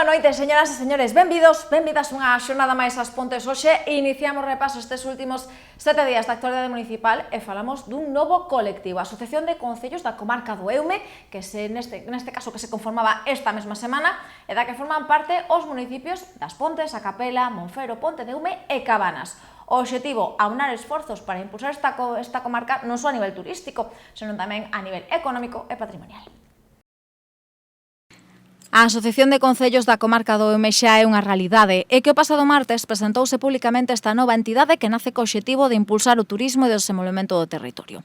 Boa noite, señoras e señores, benvidas unha xornada máis ás Pontes. Hoxe iniciamos repaso estes últimos 7 días da actualidade municipal e falamos dun novo colectivo, a Asociación de Concellos da Comarca do Eume, que neste caso que se conformaba esta mesma semana e da que forman parte os municipios das Pontes, A Capela, Monfero, Ponte de Eume e Cabanas. O obxectivo, aunar esforzos para impulsar esta comarca non só a nivel turístico, senón tamén a nivel económico e patrimonial. A Asociación de Concellos da Comarca do Eume xa é unha realidade e que o pasado martes presentouse publicamente esta nova entidade que nace co obxectivo de impulsar o turismo e o desenvolvemento do territorio.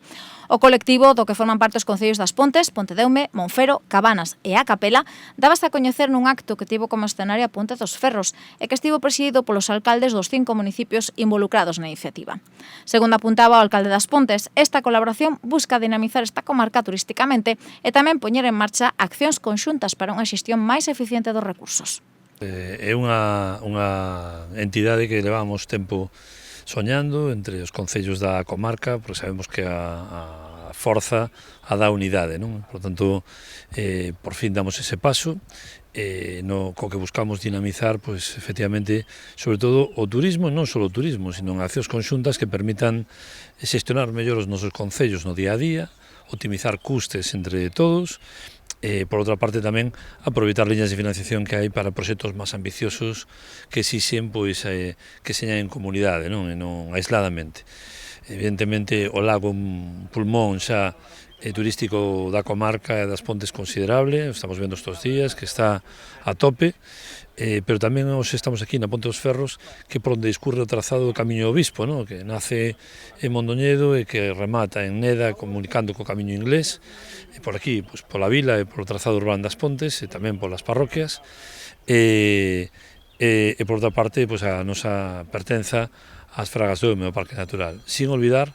O colectivo do que forman parte os concellos das Pontes, Ponte de Eume, Monfero, Cabanas e A Capela dábase a coñecer nun acto que tivo como escenario a Ponte dos Ferros e que estivo presidido polos alcaldes dos 5 municipios involucrados na iniciativa. Segundo apuntaba o alcalde das Pontes, esta colaboración busca dinamizar esta comarca turísticamente e tamén poñer en marcha accións conxuntas para unha xestión máis eficiente dos recursos. É unha entidade que levamos tempo soñando entre os concellos da comarca, porque sabemos que a forza a dá unidade, non? Por tanto, por fin damos ese paso, co que buscamos dinamizar, pois, efectivamente, sobre todo o turismo, non só o turismo, sino accións conxuntas que permitan xestionar mellor os nosos concellos no día a día, optimizar custes entre todos, por outra parte tamén aproveitar liñas de financiación que hai para proxectos máis ambiciosos que exixen pois que señan en comunidade, non aisladamente. Evidentemente o lago pulmón xa turístico da comarca e das Pontes considerable, estamos vendo estes días que está a tope, pero tamén hoxe estamos aquí na Ponte dos Ferros, que por onde discurre o trazado do Camiño Obispo, non? Que nace en Mondoñedo e que remata en Neda comunicando co Camiño Inglés, e por aquí, pois, pola vila e polo trazado urbano das Pontes e tamén polas parroquias, e por outra parte pois, a nosa pertenza ás Fragas do Eume, o Parque Natural, sin olvidar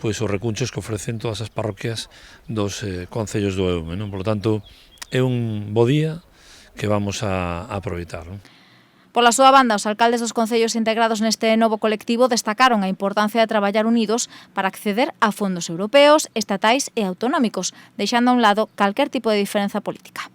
pois, os recunchos que ofrecen todas as parroquias dos concellos do Eume, non? Por lo tanto, é un bo día que vamos a aproveitar, non? Pola súa banda, os alcaldes dos concellos integrados neste novo colectivo destacaron a importancia de traballar unidos para acceder a fondos europeos, estatais e autonómicos, deixando a un lado calquer tipo de diferenza política.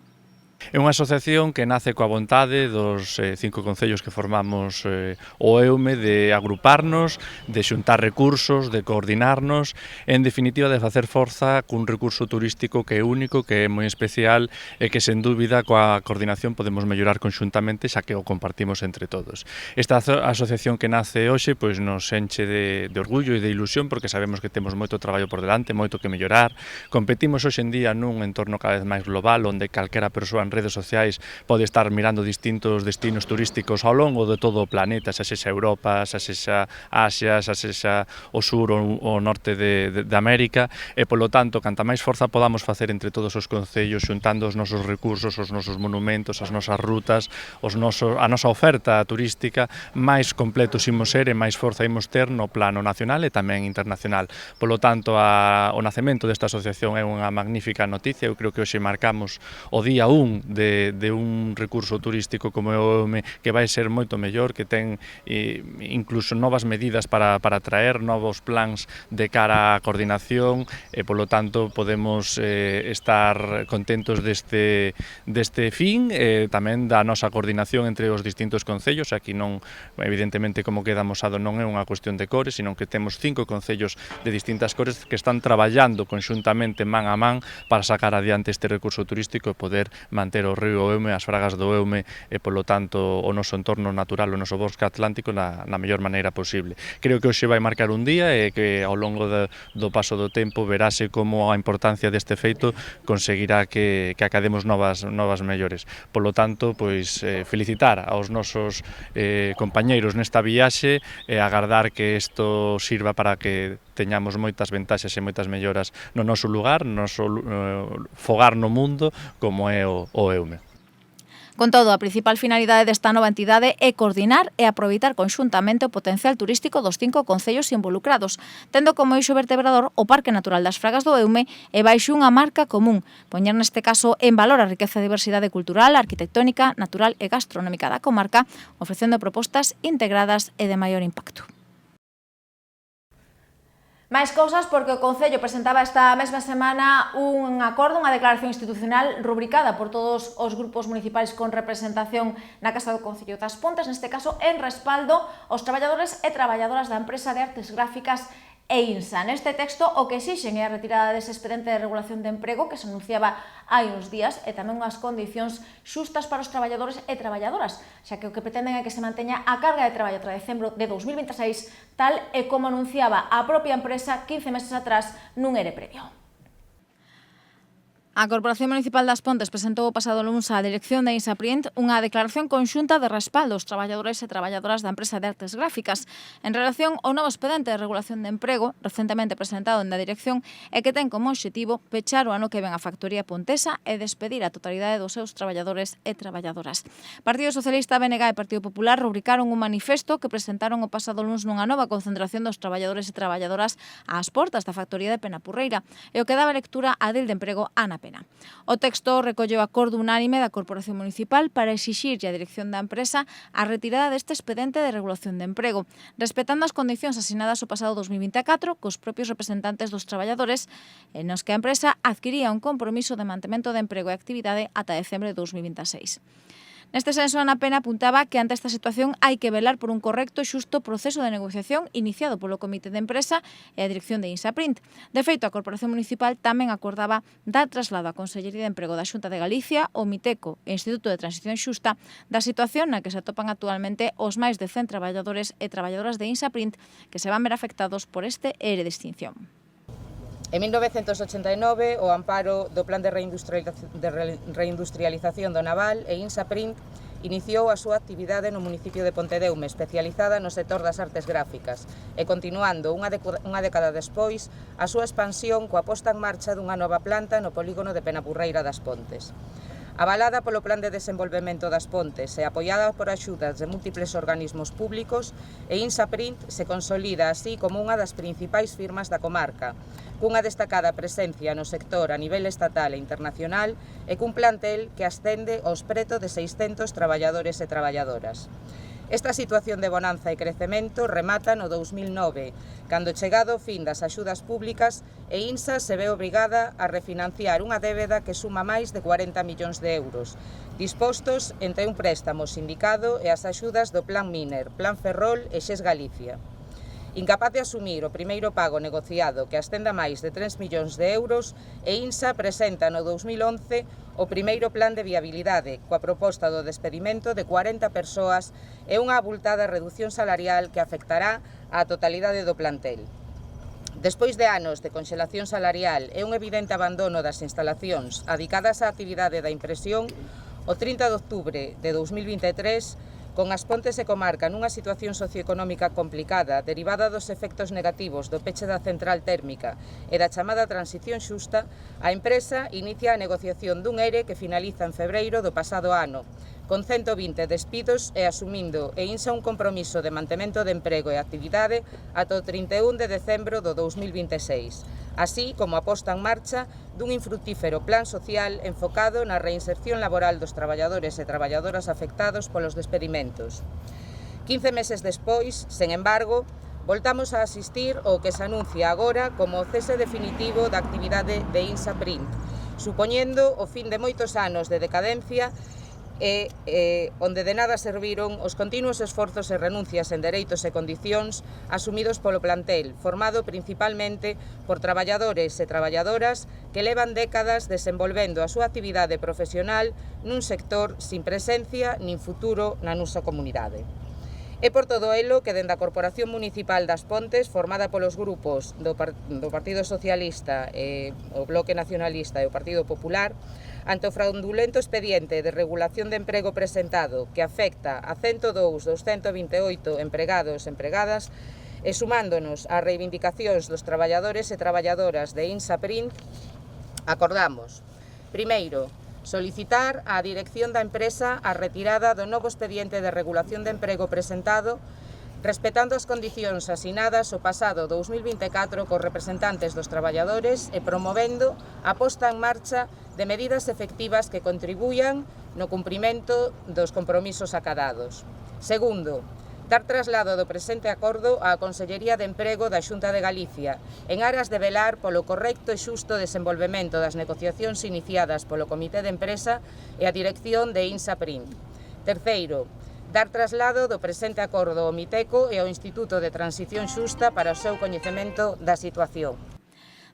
É unha asociación que nace coa vontade dos 5 concellos que formamos o Eume de agruparnos, de xuntar recursos, de coordinarnos, en definitiva de facer forza cun recurso turístico que é único, que é moi especial e que sen dúbida coa coordinación podemos mellorar conxuntamente xa que o compartimos entre todos. Esta asociación que nace hoxe pois nos enche de orgullo e de ilusión porque sabemos que temos moito traballo por delante, moito que mellorar. Competimos hoxe en día nun entorno cada vez máis global onde calquera persoa en redes sociais pode estar mirando distintos destinos turísticos ao longo de todo o planeta, xa sexa Europa, xa sexa Asia, xa sexa o sur ou o norte de América, e polo tanto, canta máis forza podamos facer entre todos os concellos, xuntando os nosos recursos, os nosos monumentos, as nosas rutas, a nosa oferta turística, máis completos imos ser e máis forza imos ter no plano nacional e tamén internacional. Polo tanto, o nacemento desta asociación é unha magnífica noticia. Eu creo que hoxe marcamos o día 1 de un recurso turístico como é o Eume, que vai ser moito mellor, que ten incluso novas medidas para atraer, novos plans de cara á coordinación e, polo tanto, podemos estar contentos deste fin, tamén da nosa coordinación entre os distintos concellos. Aquí non, evidentemente, como queda amosado, non é unha cuestión de cores, sino que temos 5 concellos de distintas cores que están traballando conxuntamente man a man para sacar adiante este recurso turístico e poder manter o río Eume, as Fragas do Eume e, polo tanto, o noso entorno natural, o noso bosque atlántico na mellor maneira posible. Creo que hoxe vai marcar un día e que ao longo do paso do tempo verase como a importancia deste feito conseguirá que academos novas mellores. Polo tanto, pois, felicitar aos nosos compañeiros nesta viaxe e agardar que isto sirva para que teñamos moitas ventaxas e moitas melloras no noso lugar, no noso fogar no mundo, como é o Eume. Con todo, a principal finalidade desta nova entidade é coordinar e aproveitar conxuntamente o potencial turístico dos 5 concellos involucrados, tendo como eixo vertebrador o Parque Natural das Fragas do Eume e baixo unha marca común, poñer neste caso en valor a riqueza e diversidade cultural, arquitectónica, natural e gastronómica da comarca, ofrecendo propostas integradas e de maior impacto. Máis cousas porque o Concello presentaba esta mesma semana un acordo, unha declaración institucional rubricada por todos os grupos municipais con representación na Casa do Concello das Pontes, neste caso en respaldo aos traballadores e traballadoras da empresa de artes gráficas EINSA. Neste texto o que exixen é a retirada dese expediente de regulación de emprego que se anunciaba hai uns días e tamén unhas condicións xustas para os traballadores e traballadoras, xa que o que pretenden é que se manteña a carga de traballo ata decembro de 2026, tal e como anunciaba a propia empresa 15 meses atrás nun ERE previo. A Corporación Municipal das Pontes presentou o pasado luns á dirección de INSAPRINT unha declaración conxunta de respaldo aos traballadores e traballadoras da empresa de artes gráficas en relación ao novo expediente de regulación de emprego recentemente presentado na dirección e que ten como obxectivo pechar o ano que ven a factoría pontesa e despedir a totalidade dos seus traballadores e traballadoras. Partido Socialista, BNG e Partido Popular rubricaron un manifesto que presentaron o pasado luns nunha nova concentración dos traballadores e traballadoras ás portas da factoría de Penapurreira e o que daba lectura á Dil de Emprego Ana Pena. O texto recolle o acordo unánime da Corporación Municipal para exixirlle á dirección da empresa a retirada deste expediente de regulación de emprego, respetando as condicións asinadas o pasado 2024 cos propios representantes dos traballadores en os que a empresa adquiría un compromiso de mantemento de emprego e actividade ata decembre de 2026. Neste senso, Ana Pena apuntaba que ante esta situación hai que velar por un correcto e xusto proceso de negociación iniciado polo Comité de Empresa e a dirección de INSAPRINT. De feito, a Corporación Municipal tamén acordaba dar traslado á Consellería de Emprego da Xunta de Galicia, o Miteco e Instituto de Transición Xusta da situación na que se atopan actualmente os máis de 100 traballadores e traballadoras de INSAPRINT que se van ver afectados por este ERE de extinción. En 1989, o amparo do Plan de Reindustrialización do Naval e INSAPRINT iniciou a súa actividade no municipio de Pontedeume, especializada no sector das artes gráficas, e continuando unha década despois a súa expansión coa posta en marcha dunha nova planta no polígono de Penapurreira das Pontes. Avalada polo Plan de Desenvolvemento das Pontes e apoiada por axudas de múltiples organismos públicos, e INSAPRINT se consolida así como unha das principais firmas da comarca, cunha destacada presencia no sector a nivel estatal e internacional e cun plantel que ascende aos preto de 600 traballadores e traballadoras. Esta situación de bonanza e crecemento remata no 2009, cando chegado o fin das axudas públicas e INSA se ve obrigada a refinanciar unha débeda que suma máis de 40 millóns de euros, dispostos entre un préstamo sindicado e as axudas do Plan Miner, Plan Ferrol e XES Galicia. Incapaz de asumir o primeiro pago negociado que ascenda máis de 3 millóns de euros, e INSA presenta no 2011 o primeiro plan de viabilidade, coa proposta do despedimento de 40 persoas e unha abultada reducción salarial que afectará á totalidade do plantel. Despois de anos de conxelación salarial e un evidente abandono das instalacións adicadas á actividade da impresión, o 30 de outubro de 2023, con as Pontes e comarca nunha situación socioeconómica complicada derivada dos efectos negativos do peche da central térmica e da chamada transición xusta, a empresa inicia a negociación dun ERE que finaliza en febreiro do pasado ano, con 120 despidos e asumindo e INSA un compromiso de mantemento de emprego e actividade ata o 31 de decembro do 2026, así como a posta en marcha dun infrutífero plan social enfocado na reinserción laboral dos traballadores e traballadoras afectados polos despedimentos. 15 meses despois, sen embargo, voltamos a asistir ao que se anuncia agora como o cese definitivo da actividade de INSAPRINT, supoñendo o fin de moitos anos de decadencia e onde de nada serviron os continuos esforzos e renuncias en dereitos e condicións asumidos polo plantel, formado principalmente por traballadores e traballadoras que levan décadas desenvolvendo a súa actividade profesional nun sector sin presencia nin futuro na nosa comunidade. É por todo elo que dende a Corporación Municipal das Pontes, formada polos grupos do Partido Socialista, o Bloque Nacionalista e o Partido Popular, ante o fraudulento expediente de regulación de emprego presentado que afecta a 102 dos 128 empregados e empregadas, e sumándonos ás reivindicacións dos traballadores e traballadoras de INSAPRINT, acordamos, primeiro, solicitar á dirección da empresa a retirada do novo expediente de regulación de emprego presentado, respetando as condicións asinadas o pasado 2024 cos representantes dos traballadores e promovendo a posta en marcha de medidas efectivas que contribuyan no cumprimento dos compromisos acadados. Segundo, Dar traslado do presente acordo á Consellería de Emprego da Xunta de Galicia, en aras de velar polo correcto e xusto desenvolvemento das negociacións iniciadas polo Comité de Empresa e a dirección de INSAPRINT. Terceiro, dar traslado do presente acordo ao MITECO e ao Instituto de Transición Xusta para o seu coñecemento da situación.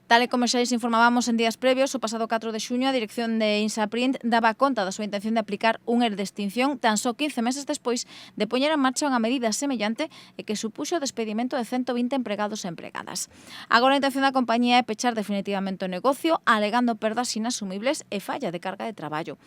Tal e como xa lles informábamos en días previos, o pasado 4 de xuño a dirección de INSAPRINT daba conta da súa intención de aplicar un ERE de extinción tan só 15 meses despois de poñer en marcha unha medida semellante e que supuxo o despedimento de 120 empregados e empregadas. Agora a intención da compañía é pechar definitivamente o negocio, alegando perdas inasumibles e falla de carga de traballo.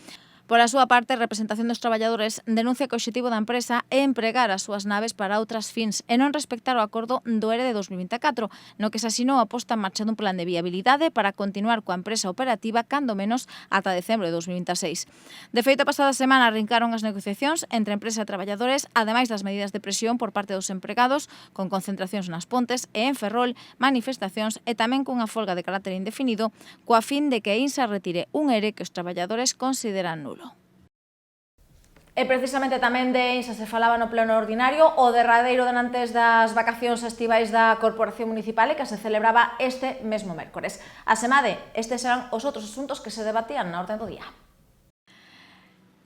Pola súa parte, a representación dos traballadores denuncia que o obxectivo da empresa é empregar as súas naves para outras fins e non respectar o acordo do ERE de 2024, no que se asinou a posta en marcha dun plan de viabilidade para continuar coa empresa operativa cando menos ata decembro de 2026. De feito, a pasada semana arrincaron as negociacións entre empresa e traballadores, ademais das medidas de presión por parte dos empregados, con concentracións nas Pontes e en Ferrol, manifestacións e tamén cunha folga de carácter indefinido, coa fin de que INSA retire un ERE que os traballadores consideran nulo. E precisamente tamén de INSA se falaba no pleno ordinario, o derradeiro denantes das vacacións estivais da Corporación Municipal e que se celebraba este mesmo mércores. Asemade, estes eran os outros asuntos que se debatían na orde do día.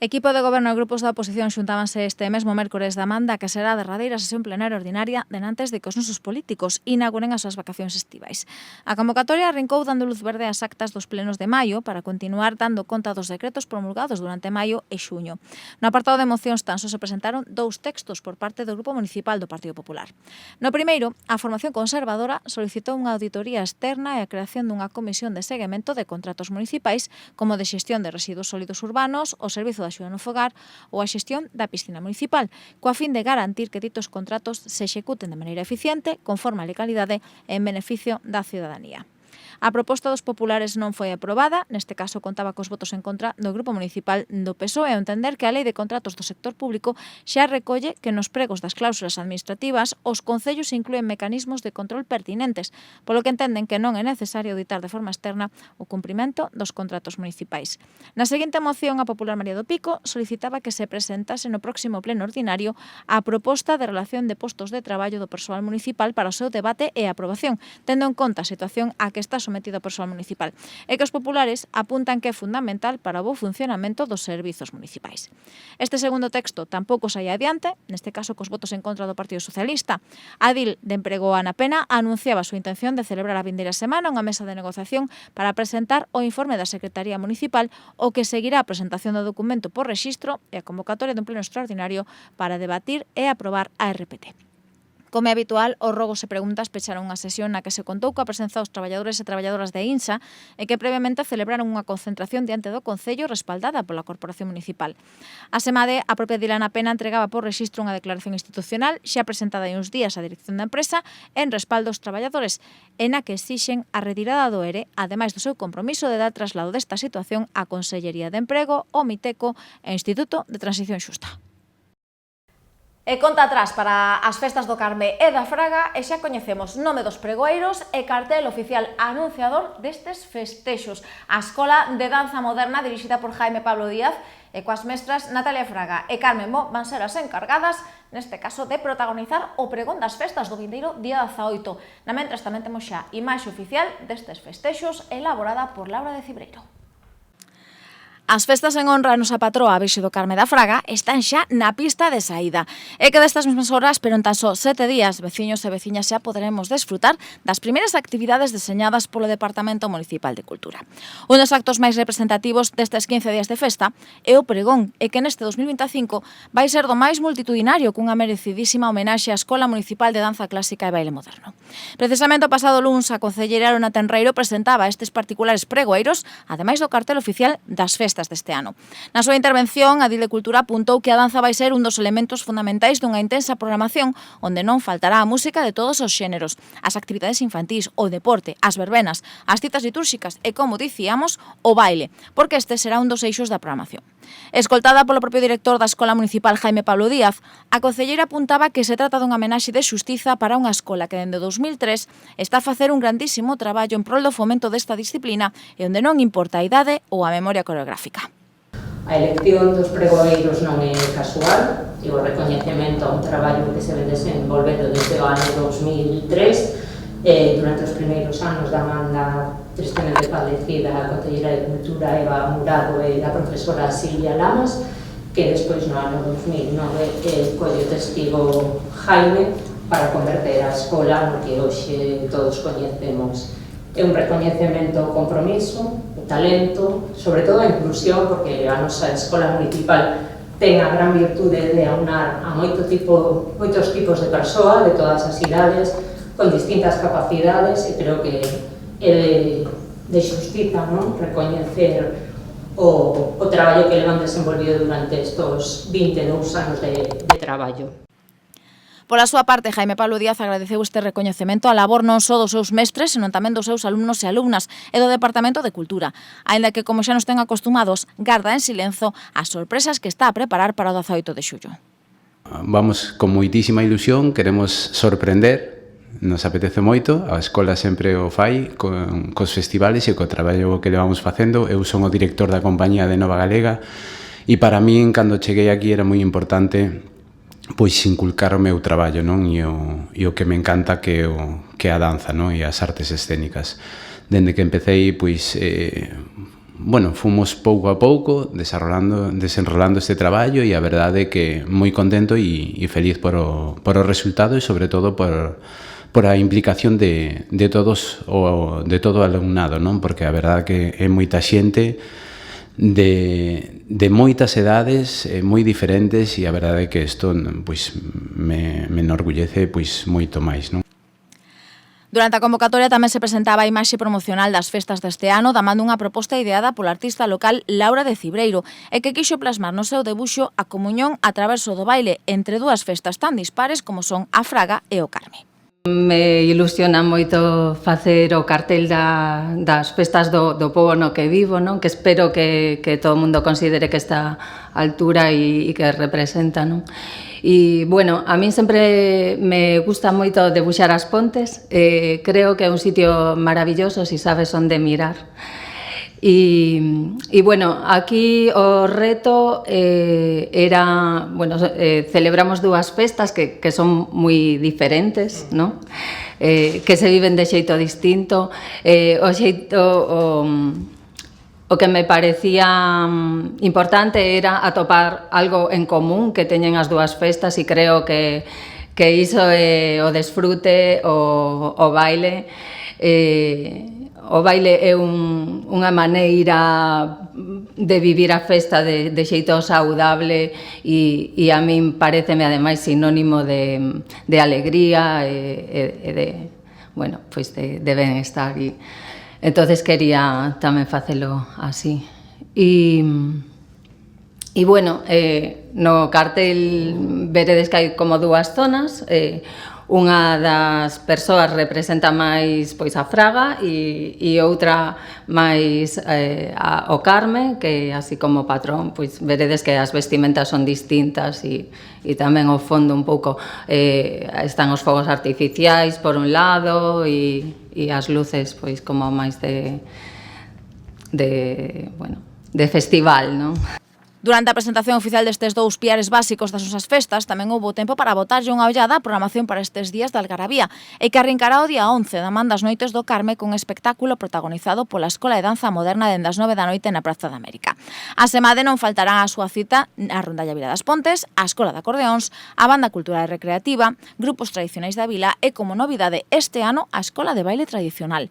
Equipo de goberno e grupos da oposición xuntábanse este mesmo mércores da manda que será a derradeira sesión plenaria ordinaria denantes de que os nosos políticos inauguren as súas vacacións estivais. A convocatoria arrincou dando luz verde ás actas dos plenos de maio para continuar dando conta dos decretos promulgados durante maio e xuño. No apartado de mocións tan só se presentaron 2 textos por parte do Grupo Municipal do Partido Popular. No primeiro, a formación conservadora solicitou unha auditoría externa e a creación dunha comisión de seguimento de contratos municipais como de xestión de residuos sólidos urbanos, o servizo de axuda no fogar ou a xestión da piscina municipal, coa fin de garantir que ditos contratos se executen de maneira eficiente, conforme a legalidade e en beneficio da ciudadanía. A proposta dos populares non foi aprobada, neste caso contaba cos votos en contra do Grupo Municipal do PSOE, ao entender que a Lei de Contratos do Sector Público xa recolle que nos pregos das cláusulas administrativas os concellos inclúen mecanismos de control pertinentes, polo que entenden que non é necesario auditar de forma externa o cumprimento dos contratos municipais. Na seguinte moción, a popular María do Pico solicitaba que se presentase no próximo pleno ordinario a proposta de relación de postos de traballo do persoal municipal para o seu debate e aprobación, tendo en conta a situación a que está sometido o persoal municipal, e que os populares apuntan que é fundamental para o bo funcionamento dos servizos municipais. Este segundo texto tampouco saía adiante, neste caso cos votos en contra do Partido Socialista. A edil de Emprego, Ana Pena, anunciaba a súa intención de celebrar a vindeira semana unha mesa de negociación para presentar o informe da Secretaría Municipal, o que seguirá a presentación do documento por rexistro e a convocatoria dun pleno extraordinario para debatir e aprobar a RPT. Como é habitual, os rogos e preguntas pecharon unha sesión na que se contou coa presenza dos traballadores e traballadoras de INSA e que previamente celebraron unha concentración diante do Concello respaldada pola Corporación Municipal. Asemade, a propia Dilana Pena entregaba por rexistro unha declaración institucional xa presentada hai uns días á dirección da empresa en respaldo aos traballadores, e na que exixen a retirada do ERE, ademais do seu compromiso de dar traslado desta situación á Consellería de Emprego, o MITECO e o Instituto de Transición Xusta. E conta atrás para as festas do Carme e da Fraga e xa coñecemos nome dos pregoeiros e cartel oficial anunciador destes festexos. A Escola de Danza Moderna dirixida por Jaime Pablo Díaz e coas mestras Natalia Fraga e Carmen Mo van ser as encargadas, neste caso, de protagonizar o pregón das festas do vindeiro día 18. Na mentras tamén temos xa imaxe oficial destes festexos elaborada por Laura de Cibreiro. As festas en honra a nosa patroa, a Virxe do Carme da Fraga, están xa na pista de saída. É que destas mesmas horas, pero en tan só 7 días, veciños e veciñas xa poderemos desfrutar das primeiras actividades deseñadas polo Departamento Municipal de Cultura. Un dos actos máis representativos destes 15 días de festa é o pregón, e que neste 2025 vai ser do máis multitudinario cunha merecidísima homenaxe á Escola Municipal de Danza Clásica e Baile Moderno. Precisamente o pasado luns, a concelleira Lona Tenreiro presentaba estes particulares pregoeiros, ademais do cartel oficial das festas deste ano. Na súa intervención, a Dil de Cultura apuntou que a danza vai ser un dos elementos fundamentais dunha intensa programación onde non faltará a música de todos os xéneros, as actividades infantís, o deporte, as verbenas, as citas litúrxicas e, como dicíamos, o baile, porque este será un dos eixos da programación. Escoltada polo propio director da Escola Municipal Jaime Pablo Díaz, a concelleira apuntaba que se trata dunha homenaxe de xustiza para unha escola que dende 2003 está a facer un grandísimo traballo en prol do fomento desta disciplina e onde non importa a idade ou a memoria coreográfica. A elección dos pregoeiros non é casual, e o recoñecemento a un traballo que se ven desenvolvendo desde o ano 2003 durante os primeiros anos da manda tristemente falecida a conselleira de Cultura Eva Murado e a profesora Silvia Lamas, que despois no ano 2009 colle testigo Jaime para converter a escola no que hoxe todos coñecemos. É un recoñecemento ao compromiso, o talento, sobre todo a inclusión, porque a nosa escola municipal ten a gran virtude de aunar a moitos tipos de persoas de todas as idades, con distintas capacidades, e creo que é de xustiza, non? Recoñecer o traballo que levan desenvolvido durante estos 22 anos de traballo. Pola súa parte, Jaime Pablo Díaz agradeceu este recoñecemento a labor non só dos seus mestres, senón tamén dos seus alumnos e alumnas e do Departamento de Cultura, aínda que, como xa nos ten acostumados, garda en silenzo as sorpresas que está a preparar para o 18 de xullo. Vamos con moitísima ilusión, queremos sorprender, nos apetece moito, a escola sempre o fai cos festivales e co traballo que levamos facendo. Eu son o director da compañía de Nova Galega e para min, cando cheguei aquí, era moi importante pois inculcar o meu traballo, non? E o que me encanta que a danza, non? E as artes escénicas. Dende que empecéi, pois, fomos pouco a pouco desenrolando este traballo, e a verdade é que moi contento e feliz por o resultado, e sobre todo por a implicación de todo o alumnado, non? Porque a verdade que é moita xente de moitas edades moi diferentes, e a verdade é que isto pois me enorgullece pois moito máis, non? Durante a convocatoria tamén se presentaba a imaxe promocional das festas deste ano, damando unha proposta ideada pola artista local Laura de Cibreiro, e que quixo plasmar no seu debuxo a comuñón a traverso do baile entre dúas festas tan dispares como son a Fraga e o Carme. Me ilusiona moito facer o cartel das festas do pobo no que vivo, non? Que espero que todo o mundo considere que está a altura e que representa, non? E, bueno, a min sempre me gusta moito debuxar as pontes, creo que é un sitio maravilloso se sabes onde mirar. E bueno, aquí o reto era, bueno, celebramos dúas festas que son moi diferentes, non? Que se viven de xeito distinto. O que me parecía importante era atopar algo en común que teñen as dúas festas, e creo que iso é o desfrute, o baile. O baile é unha maneira de vivir a festa de xeito saudable, e a min pareceme ademais sinónimo de alegría e de, bueno, pois de benestar, e entonces quería tamén facelo así. E bueno, no cartel veredes que hai como dúas zonas. Unha das persoas representa máis pois a Fraga e outra máis o Carme, que así como patrón, pois veredes que as vestimentas son distintas, e tamén o fondo un pouco están os fogos artificiais por un lado, e as luces pois como máis de festival, non? Durante a presentación oficial destes dous piares básicos das nosas festas, tamén houbo tempo para botarlle unha ollada á programación para estes días de Algarabía, e que arrincará o día 11 da man das noites do Carme cun espectáculo protagonizado pola Escola de Danza Moderna dende as 9 da noite na Praza da América. A semade non faltarán a súa cita a Rondalla Vila das Pontes, a Escola de Acordeóns, a Banda Cultural e Recreativa, grupos tradicionais da vila e, como novidade este ano, a Escola de Baile Tradicional.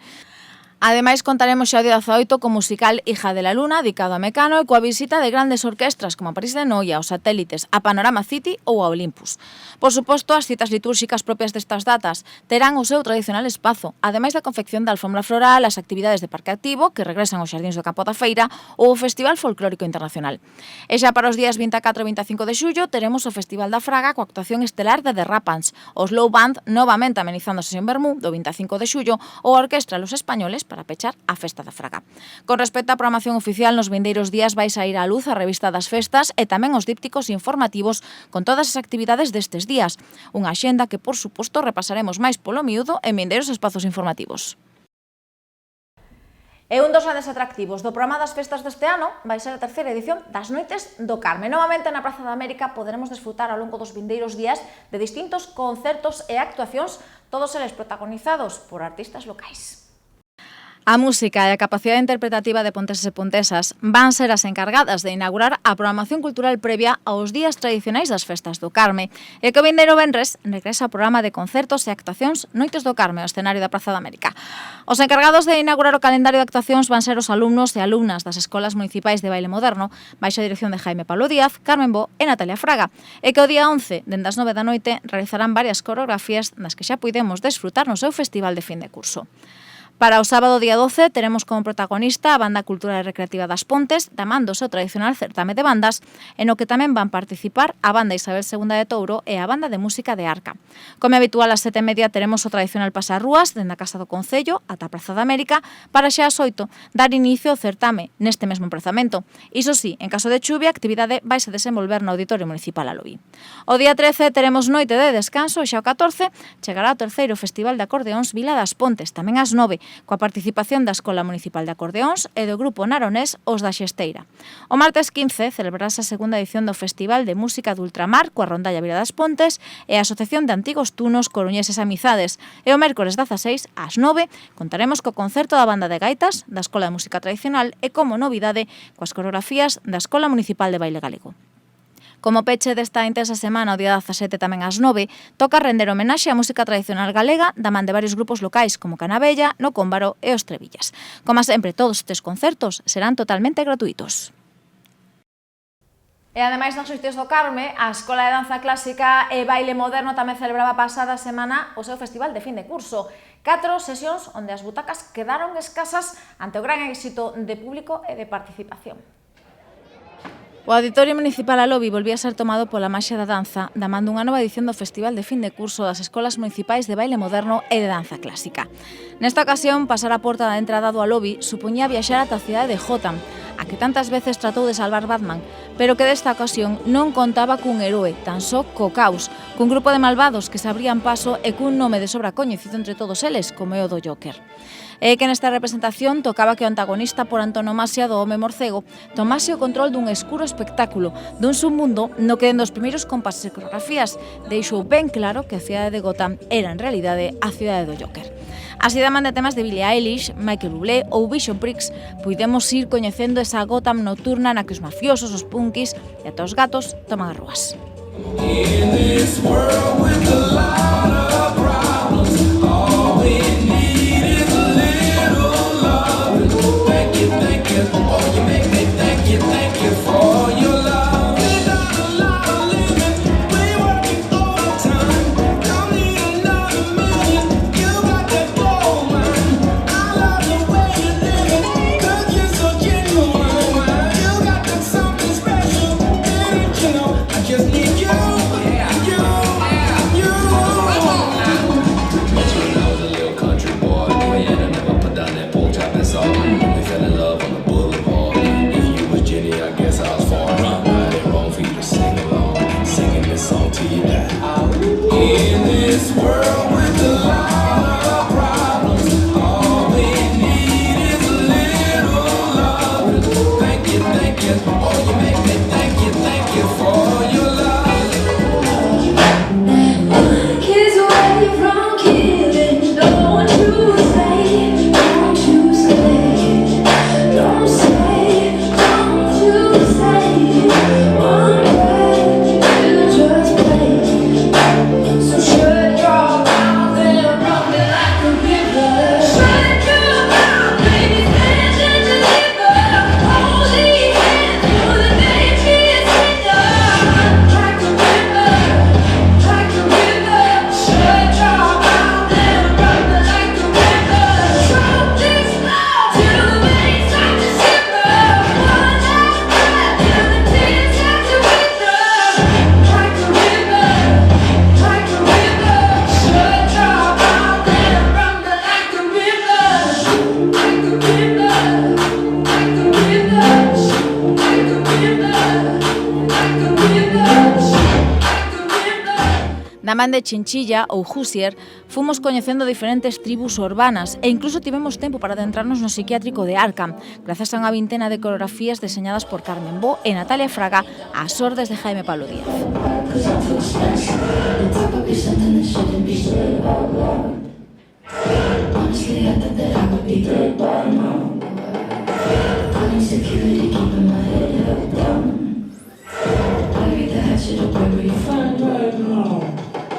Ademais, contaremos xa o día 18 co musical Hija de la Luna, dedicado a Mecano, e coa visita de grandes orquestras como a París de Noia, os Satélites, a Panorama City ou a Olympus. Por suposto, as citas litúrxicas propias destas datas terán o seu tradicional espazo, ademais da confección da alfombra floral, as actividades de parque activo, que regresan aos xardíns do Campo da Feira, ou o Festival Folclórico Internacional. E xa para os días 24 e 25 de xullo teremos o Festival da Fraga coa actuación estelar de The Rapans, o Slow Band novamente amenizando a sesión Bermú do 25 de xullo, ou a Orquestra Los Españoles para pechar a Festa da Fraga. Con respecto á programación oficial, nos vindeiros días vai saír á luz a revista das festas e tamén os dípticos informativos con todas as actividades destes días. Unha axenda que, por suposto, repasaremos máis polo miúdo en vindeiros espazos informativos. E un dos grandes atractivos do programa das festas deste ano vai ser a terceira edición das Noites do Carme. Novamente na Praza da América poderemos desfrutar ao longo dos vindeiros días de distintos concertos e actuacións, todos eles protagonizados por artistas locais. A música e a capacidade interpretativa de ponteses e pontesas van ser as encargadas de inaugurar a programación cultural previa aos días tradicionais das festas do Carme, e que o vindeiro venres regresa o programa de concertos e actuacións Noites do Carme, o escenario da Praza da América. Os encargados de inaugurar o calendario de actuacións van ser os alumnos e alumnas das escolas municipais de baile moderno, baixo a dirección de Jaime Pablo Díaz, Carmen Bo e Natalia Fraga, e que o día 11, dende as 9 da noite, realizarán varias coreografías das que xa puidemos desfrutar no seu festival de fin de curso. Para o sábado día 12 teremos como protagonista a Banda Cultural e Recreativa das Pontes, tamando o seu tradicional certame de bandas, en o que tamén van participar a Banda Isabel II de Touro e a Banda de Música de Arca. Como habitual, ás 7:30 teremos o tradicional pasarrúas dende a Casa do Concello ata a Praza da América, para xa ás 8 dar inicio ao certame neste mesmo emprazamento. Iso sí, en caso de chuvia, a actividade vaise desenvolver no Auditorio Municipal Alobi. O día 13 teremos noite de descanso e xa o 14 chegará o terceiro Festival de Acordeóns Vila das Pontes, tamén ás 9, coa participación da Escola Municipal de Acordeóns e do Grupo Naronés Os da Xesteira. O martes 15 celebrarase a segunda edición do Festival de Música de Ultramar coa Rondalla Vila das Pontes e a Asociación de Antigos Tunos Coruñeses Amizades. E o mércores 16 ás 9 contaremos co concerto da Banda de Gaitas da Escola de Música Tradicional e como novidade coas coreografías da Escola Municipal de Baile Galego. Como peche desta intensa semana, o día 17 tamén ás 9, toca render homenaxe á música tradicional galega da man de varios grupos locais como Canabella, No Cómbaro e Os Trevillas. Como sempre, todos estes concertos serán totalmente gratuitos. E ademais nas Noites do Carme, a Escola de Danza Clásica e Baile Moderno tamén celebraba pasada semana o seu festival de fin de curso. 4 sesións onde as butacas quedaron escasas ante o gran éxito de público e de participación. O Auditorio Municipal Alobi volvía a ser tomado pola maxia da danza, da man dunha nova edición do Festival de Fin de Curso das Escolas Municipais de Baile Moderno e de Danza Clásica. Nesta ocasión, pasar a porta da entrada do Alobi supoñía viaxar ata a cidade de Gotham, a que tantas veces tratou de salvar Batman, pero que desta ocasión non contaba cun heroe, tan só co caos, cun grupo de malvados que se abrían paso e cun nome de sobra coñecido entre todos eles, como é o do Joker. É que nesta representación tocaba que o antagonista por antonomasia do home morcego tomase o control dun escuro espectáculo, dun submundo no que en dos primeiros compases e coreografías deixou ben claro que a cidade de Gotham era en realidade a cidade do Joker. Así da man de temas de Billie Eilish, Michael Bublé ou Vision Pricks, puidemos ir coñecendo esa Gotham nocturna na que os mafiosos, os punkis e ata os gatos toman as rúas. In this world with a lot of problems, all we need is a little love. Thank you, oh you make me thank you for your love. Without a lot of living, we working all the time. Don't need another million, you got that gold mine. I love the way you live it, 'cause you're so genuine. You got that something special, and you know I just need you. You Tamén de Chinchilla ou Hoosier fomos coñecendo diferentes tribus urbanas e incluso tivemos tempo para adentrarnos no psiquiátrico de Arkham, grazas a unha vintena de coreografías deseñadas por Carmen Bo e Natalia Fraga ás ordes de Jaime Pablo Díaz. Insecurity keeping my head held down. I read the hatchet up where we find right now.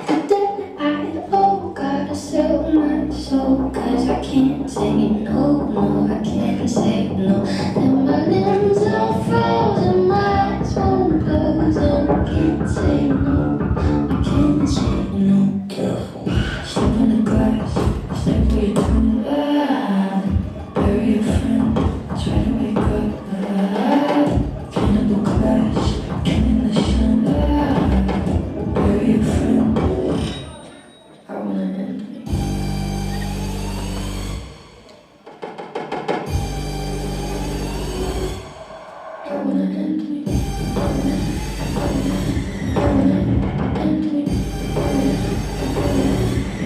But then oh God, I sell my soul, 'cause I can't say no, no, I can't say no. And my limbs are frozen, my eyes won't close, and I can't say no, I can't say no. Careful. Step on the glass, step where you're doing bad. Bury your friend, try to wake up. Cannibal clash, demolition. Bury your friend. I wanna end me. I wanna end me. I wanna end me.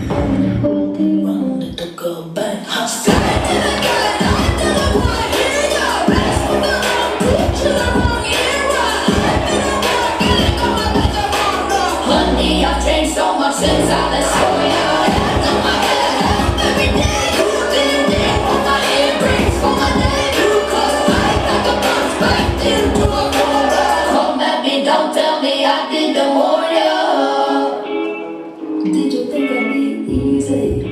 I wanna hold you. Run, let the girl back. Step into the gut, to the one, here you go. Rest for the wrong, to the wrong era. Get it going like the wrong road. Honey, I've changed so much since I left Soya. Hands on my head, every day. You did it for my earrings, for my name. You cause light like a bounce back into a corner. Come at me, don't tell me I didn't warn you. Did you think I'd be easy?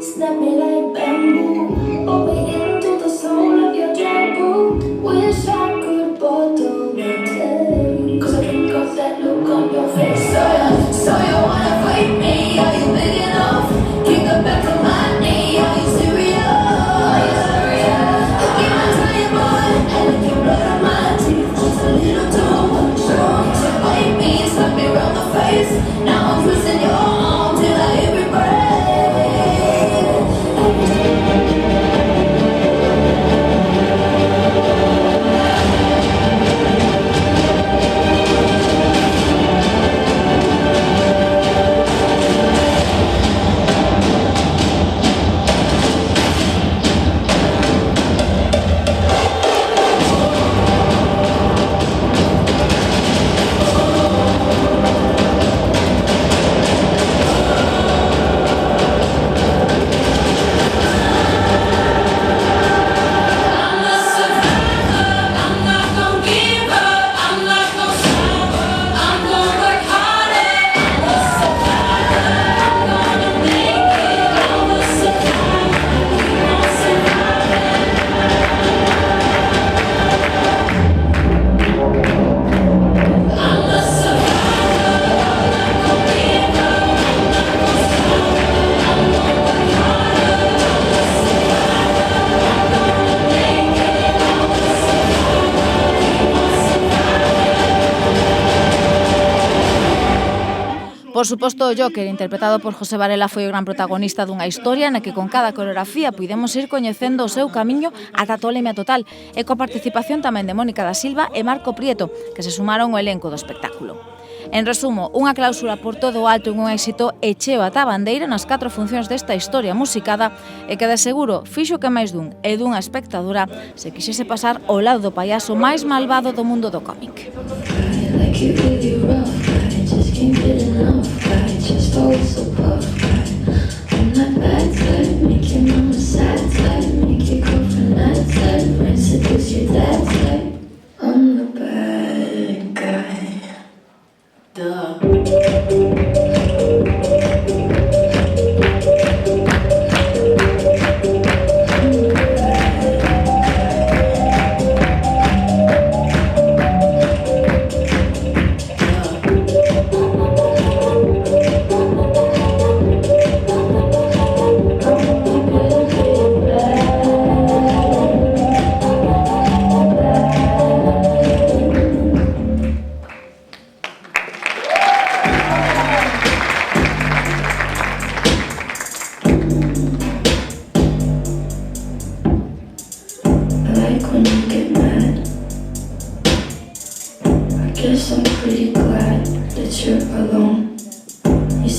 Snap me like bamboo, pull me into the soul of your taboo. Wish I could bottle my taste, 'cause I can't got that look on your face. So you wanna fight me? Are you big enough? Kick the back of my knee. Are you serious? I keep on trying, boy, and I keep blood on my teeth. Just a little too much. So bite me, slap me around the face. Now I'm twisting your arm till I hear it break. Por suposto, o Joker, interpretado por José Varela, foi o gran protagonista dunha historia na que con cada coreografía puidemos ir coñecendo o seu camiño ata a tolemia total e coa participación tamén de Mónica da Silva e Marco Prieto, que se sumaron ao elenco do espectáculo. En resumo, unha cláusula por todo o alto en un éxito e cheo ata a bandeira nas 4 funcións desta historia musicada e que de seguro fixo que máis dun e dunha espectadora se quixese pasar ao lado do payaso máis malvado do mundo do cómic. Like you really rough, I just can't get enough. I just always so puff. I'm that bad type, make your mama sad type, make your girlfriend mad type, might seduce your dad type. I'm the bad guy. Duh.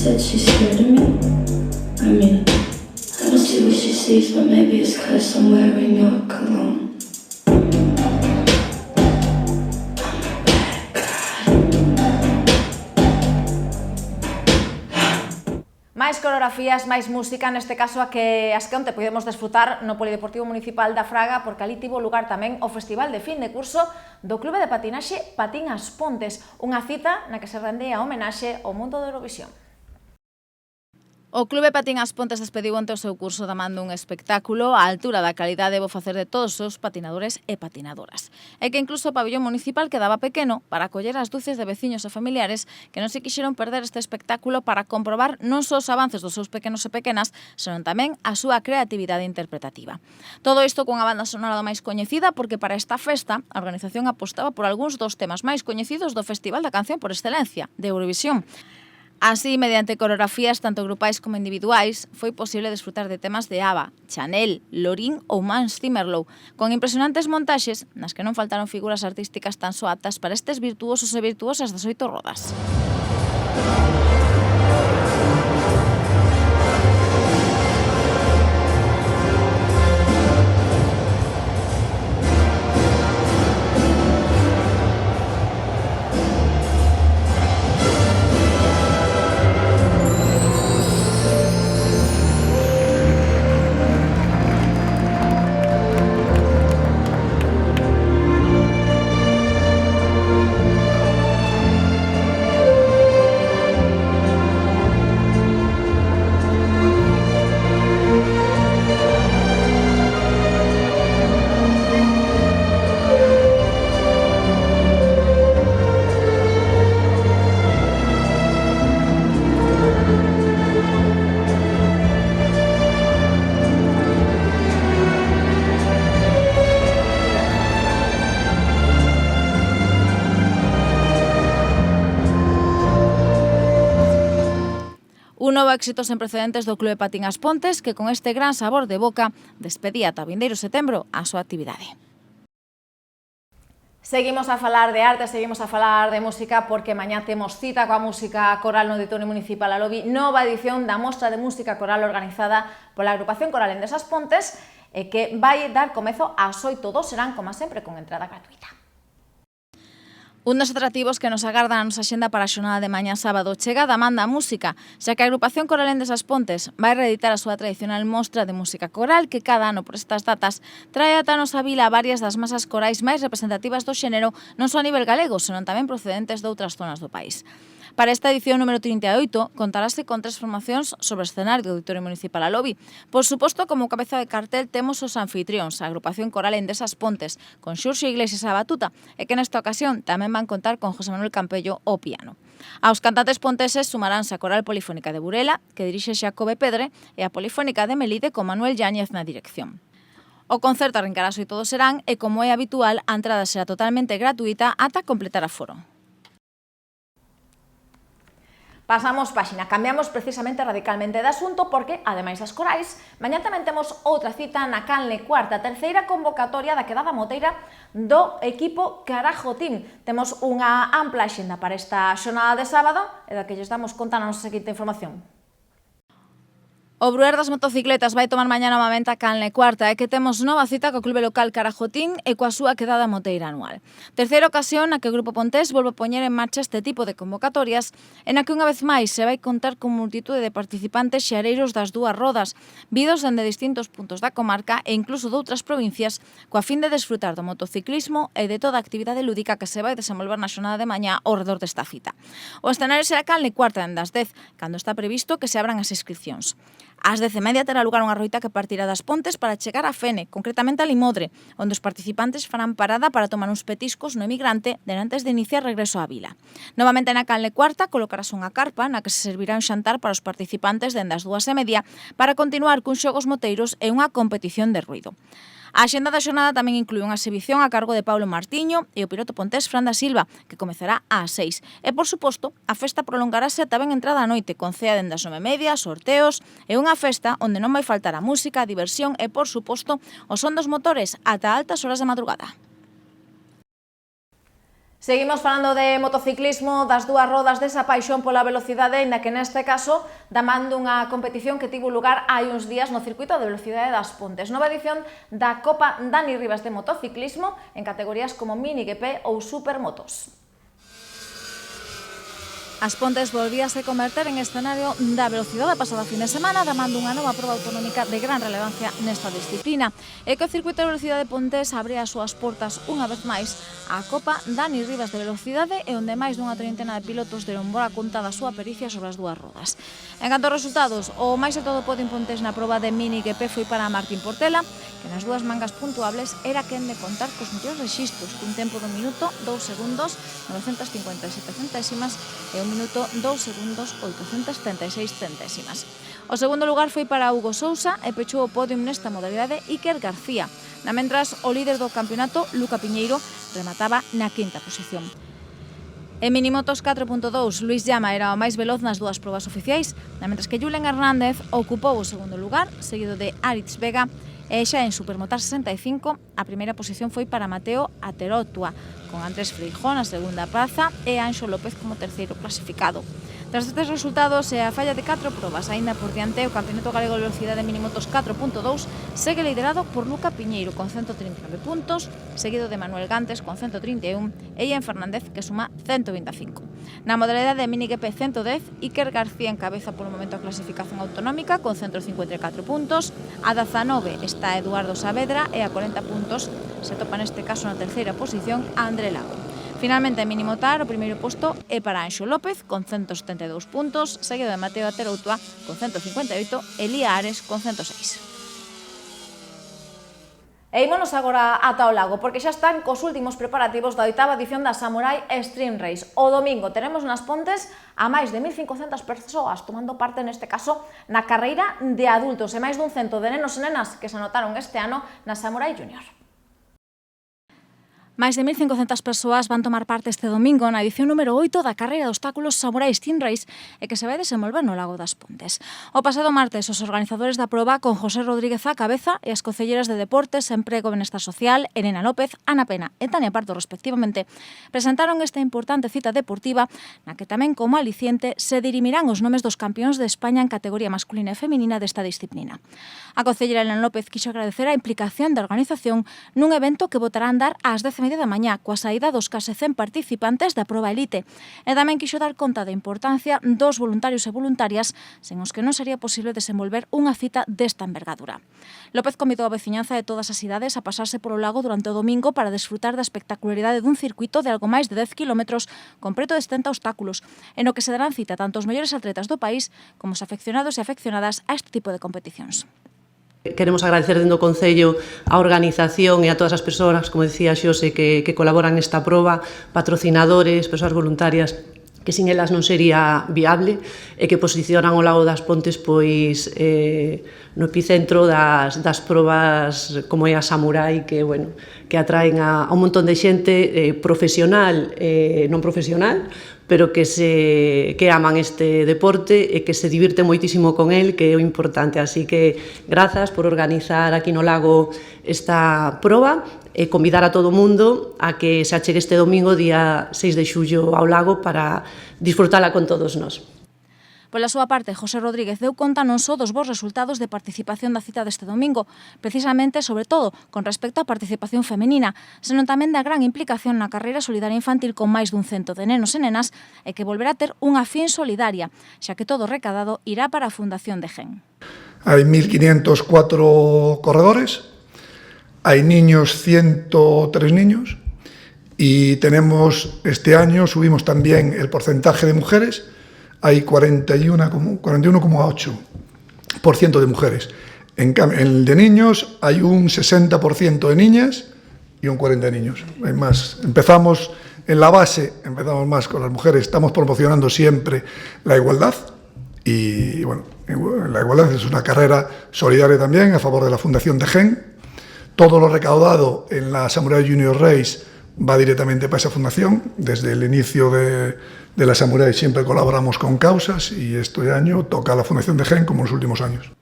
said she's scared of me. I mean, I don't see what she sees, but maybe it's 'cause I'm wearing your cologne. Máis coreografías, máis música, neste caso as que onte podemos desfrutar no Polideportivo Municipal da Fraga, porque ali tivo lugar tamén o Festival de Fin de Curso do Clube de Patinaxe Patín As Pontes, unha cita na que se rendía homenaxe ao mundo da Eurovisión. O Clube Patín As Pontes despediu onte o seu curso damando un espectáculo á altura da calidade e bo facer de todos os patinadores e patinadoras. E que incluso o pabellón municipal quedaba pequeno para acoller as ducias de veciños e familiares que non se quixeron perder este espectáculo para comprobar non só os avances dos seus pequenos e pequenas, senón tamén a súa creatividade interpretativa. Todo isto cunha banda sonora máis coñecida porque para esta festa a organización apostaba por algúns dos temas máis coñecidos do Festival da Canción por Excelencia, de Eurovisión. Así, mediante coreografías tanto grupais como individuais, foi posible desfrutar de temas de ABBA, Chanel, Lorin ou Mans Zimmerlow, con impresionantes montaxes nas que non faltaron figuras artísticas tan só aptas para estes virtuosos e virtuosas das 8 rodas. Un novo éxito sen precedentes do Clube Patín As Pontes que con este gran sabor de boca despedía ata vindeiro setembro a súa actividade. Seguimos a falar de arte, seguimos a falar de música porque mañá temos cita coa música coral no Auditorio Municipal Alobi, nova edición da Mostra de Música Coral organizada pola Agrupación Coral Endesas Pontes e que vai dar comezo ás 8, serán, como sempre, con entrada gratuita. Un dos atractivos que nos agarda na nosa xenda para a xornada de mañá sábado chega da man da música, xa que a Agrupación Coral Endesas Pontes vai reeditar a súa tradicional mostra de música coral que cada ano por estas datas trae ata a nosa vila varias das masas corais máis representativas do xénero non só a nivel galego, senón tamén procedentes de outras zonas do país. Para esta edición número 38 contarase con 3 formacións sobre o escenario do Auditorio Municipal Alobi. Por suposto, como cabeza de cartel temos os anfitrións, a Agrupación Coral Endesas Pontes, con Xurxo Iglesias a batuta, e que nesta ocasión tamén van contar con José Manuel Campello ao piano. Aos cantantes ponteses sumaránse a Coral Polifónica de Burela, que dirixe Xacobe Pedre, e a Polifónica de Melide con Manuel Yáñez na dirección. O concerto arrancará ás 8 serán e, como é habitual, a entrada será totalmente gratuita ata completar aforo. Pasamos páxina, cambiamos precisamente radicalmente de asunto porque, ademais das corais, mañá tamén temos outra cita na canle cuarta, terceira convocatoria da quedada moteira do equipo Carajo Team. Temos unha ampla axenda para esta xornada de sábado e da que lles damos conta na nosa seguinte información. O Bruer das motocicletas vai tomar mañá novamente a canle cuarta e que temos nova cita co clube local Carajotín e coa súa quedada moteira anual. Terceira ocasión na que o Grupo Pontés volve a poñer en marcha este tipo de convocatorias en a que unha vez máis se vai contar con multitude de participantes xeareiros das dúas rodas, vidos dende distintos puntos da comarca e incluso doutras provincias, coa fin de desfrutar do motociclismo e de toda a actividade lúdica que se vai desenvolver na xornada de mañá ao redor desta cita. O escenario será canle cuarta en das 10, cando está previsto que se abran as inscripcións. Ás 10:30 terá lugar unha roita que partirá das Pontes para chegar a Fene, concretamente a Limodre, onde os participantes farán parada para tomar uns petiscos no Emigrante antes de iniciar regreso á vila. Novamente na canle cuarta colocarase unha carpa na que se servirá un xantar para os participantes dende as 2:30 para continuar cun xogos moteiros e unha competición de ruido. A axenda da xornada tamén inclúe unha exhibición a cargo de Pablo Martiño e o piloto pontés Fran da Silva, que comezará ás 6. E, por suposto, a festa prolongarase ata ben entrada a noite, con cea dende as 9:30, sorteos e unha festa onde non vai faltar a música, a diversión e, por suposto, o son dos motores ata altas horas da madrugada. Seguimos falando de motociclismo, das dúas rodas, desa paixón pola velocidade, ainda que neste caso da man dunha competición que tivo lugar hai uns días no circuito de velocidade das Pontes. Nova edición da Copa Dani Rivas de motociclismo en categorías como Mini GP ou Supermotos. As Pontes volvíase converter en escenario da velocidade pasada fin de semana, da man dunha nova proba autonómica de gran relevancia nesta disciplina. E que o circuito de velocidade de Pontes abre as súas portas unha vez máis a Copa Dani Rivas de velocidade e onde máis dunha treintena de pilotos deron boa conta da súa pericia sobre as dúas rodas. En canto aos resultados, o máis alto do podio en Pontes na proba de Mini GP foi para Martín Portela, que nas dúas mangas puntuables era quen de contar cos mellores rexistros, cun tempo do minuto 2 segundos 957 centésimas e 1 minuto 2 segundos 836 centésimas. O segundo lugar foi para Hugo Sousa e pechou o podium nesta modalidade Iker García. Na mentras, o líder do campeonato, Luca Piñeiro, remataba na quinta posición. En Minimotos 4.2, Luis Llama era o máis veloz nas dúas probas oficiais, na mentras que Julen Hernández ocupou o segundo lugar, seguido de Aritz Vega, e xa en Supermotar 65, a primeira posición foi para Mateo Aterotua, con Andrés Freijón na segunda praza e Anxo López como terceiro clasificado. Tras estes resultados e a falla de 4 probas aínda por diante, o Campeonato Galego de Velocidade Minimotos 4.2 segue liderado por Luca Piñeiro con 139 puntos, seguido de Manuel Gantes con 131 e Ian Fernández que suma 125. Na modalidade de Mini GP 110, Iker García encabeza polo momento a clasificación autonómica con 154 puntos, a 19 está Eduardo Saavedra e a 40 puntos se topa neste caso na terceira posición a André Lago. Finalmente, en Minimotar, o primeiro posto é para Anxo López, con 172 puntos, seguido de Mateo Ateroutua, con 158, e Lía Ares, con 106. E ímonos agora ata o lago, porque xa están cos últimos preparativos da 8ª edición da Samurai Extreme Race. O domingo teremos nas Pontes a máis de 1.500 persoas tomando parte, neste caso, na carreira de adultos e máis dun cento de nenos e nenas que se anotaron este ano na Samurai Junior. Máis de 1.500 persoas van tomar parte este domingo na edición número 8 da carreira de obstáculos Samurai Extreme Race e que se vai desenvolver no Lago das Pontes. O pasado martes, os organizadores da proba, con José Rodríguez á cabeza, e as concelleras de Deportes, Emprego e Benestar Social, Elena López, Ana Pena e Tania Pardo, respectivamente, presentaron esta importante cita deportiva na que tamén como aliciente se dirimirán os nomes dos campións de España en categoría masculina e feminina desta disciplina. A concellera Elena López quixo agradecer a implicación da organización nun evento que botará a andar ás 10:30 da mañá coa saída dos case 100 participantes da proba elite e tamén quixo dar conta da importancia dos voluntarios e voluntarias sen os que non sería posible desenvolver unha cita desta envergadura. López convidou a veciñanza de todas as idades a pasarse polo lago durante o domingo para desfrutar da espectacularidade dun circuito de algo máis de 10 kilómetros con preto de 70 obstáculos, en o que se darán cita tanto os mellores atletas do país como os afeccionados e afeccionadas a este tipo de competicións. Queremos agradecer dentro do Concello a organización e a todas as persoas, como decía Xose, que colaboran nesta proba, patrocinadores, persoas voluntarias, que sin elas non sería viable e que posicionan o Lago das Pontes pois no epicentro das probas como é a Samurai, que bueno, que atraen a un montón de xente profesional e non profesional, pero que aman este deporte e que se divirte moitísimo con el, que é o importante. Así que grazas por organizar aquí no lago esta proba e convidar a todo o mundo a que se achegue este domingo, día 6 de xullo, ao lago para disfrutala con todos nós. Pola súa parte, José Rodríguez deu conta non só dos bons resultados de participación da cita deste domingo, precisamente, sobre todo, con respecto á participación femenina, senón tamén da gran implicación na carreira solidaria infantil con máis dun cento de nenos e nenas e que volverá a ter unha fin solidaria, xa que todo o recadado irá para a Fundación de Gen. Hai 1.504 corredores, hai niños 103 niños y tenemos este año, subimos también el porcentaje de mujeres. Hay 41,8% de mujeres. En el de niños hay un 60% de niñas y un 40% de niños. Hay más. Empezamos en la base, empezamos más con las mujeres, estamos promocionando siempre la igualdad y bueno, la igualdad es una carrera solidaria también a favor de la Fundación de Gen. Todo lo recaudado en la Samurai Junior Race va directamente para esa fundación. Desde el inicio de la Samurai siempre colaboramos con causas y este año toca a la Fundación de Gen como en los últimos años.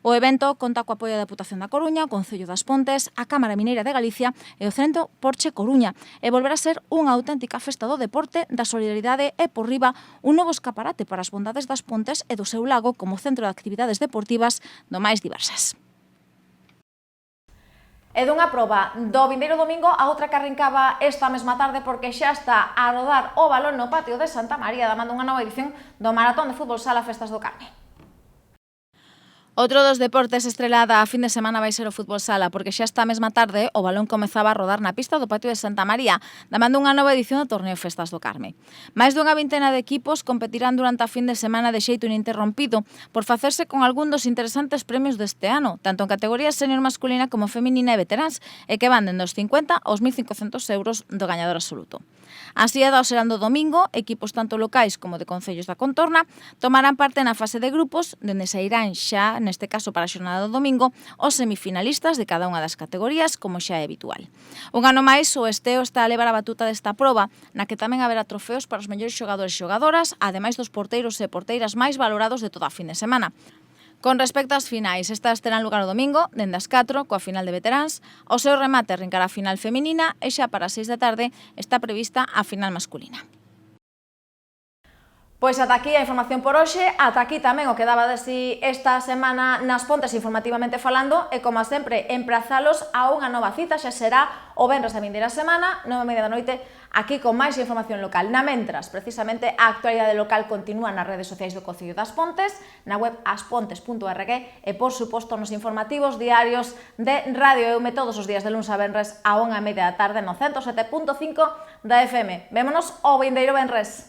O evento conta co apoio da Deputación da Coruña, o Concello das Pontes, a Cámara Mineira de Galicia e o Centro Porsche Coruña, e volverá a ser unha auténtica festa do deporte, da solidaridade e, por riba, un novo escaparate para as bondades das Pontes e do seu lago como centro de actividades deportivas do máis diversas. E dunha proba do vindeiro domingo a outra que arrancaba esta mesma tarde porque xa está a rodar o balón no patio de Santa María, damando unha nova edición do Maratón de Fútbol Sala Festas do Carme. Outro dos deportes estrelada a fin de semana vai ser o fútbol sala, porque xa esta mesma tarde o balón comezaba a rodar na pista do patio de Santa María, damando unha nova edición do torneo Festas do Carme. Máis dunha vintena de equipos competirán durante a fin de semana de xeito ininterrompido por facerse con algún dos interesantes premios deste ano, tanto en categoría senior masculina como feminina e veteráns, e que van dende os 50 aos 1.500 euros do gañador absoluto. Así é serán do domingo, equipos tanto locais como de concellos da contorna tomarán parte na fase de grupos, donde sairán xa, neste caso para a xornada do domingo, os semifinalistas de cada unha das categorías, como xa é habitual. Un ano máis, o Esteo está a levar a batuta desta proba, na que tamén haberá trofeos para os mellores xogadores e xogadoras, ademais dos porteiros e porteiras máis valorados de toda a fin de semana. Con respecto ás finais, estas terán lugar o domingo, dende as 4, coa final de veteráns, o seu remate arrincará a final feminina e xa para as 6 da tarde está prevista a final masculina. Pois ata aquí a información por hoxe, ata aquí tamén o que daba de si esta semana nas Pontes informativamente falando e, como sempre, emprazalos a unha nova cita, xa será o venres da vindeira semana, 9:30 da noite, aquí con máis información local. Na mentras, precisamente, a actualidade local continúa nas redes sociais do Concello das Pontes, na web aspontes.org e, por suposto, nos informativos diarios de Radio Eume todos os días de luns a venres a 1:30 da tarde no 107.5 da FM. Vémonos o vindeiro venres.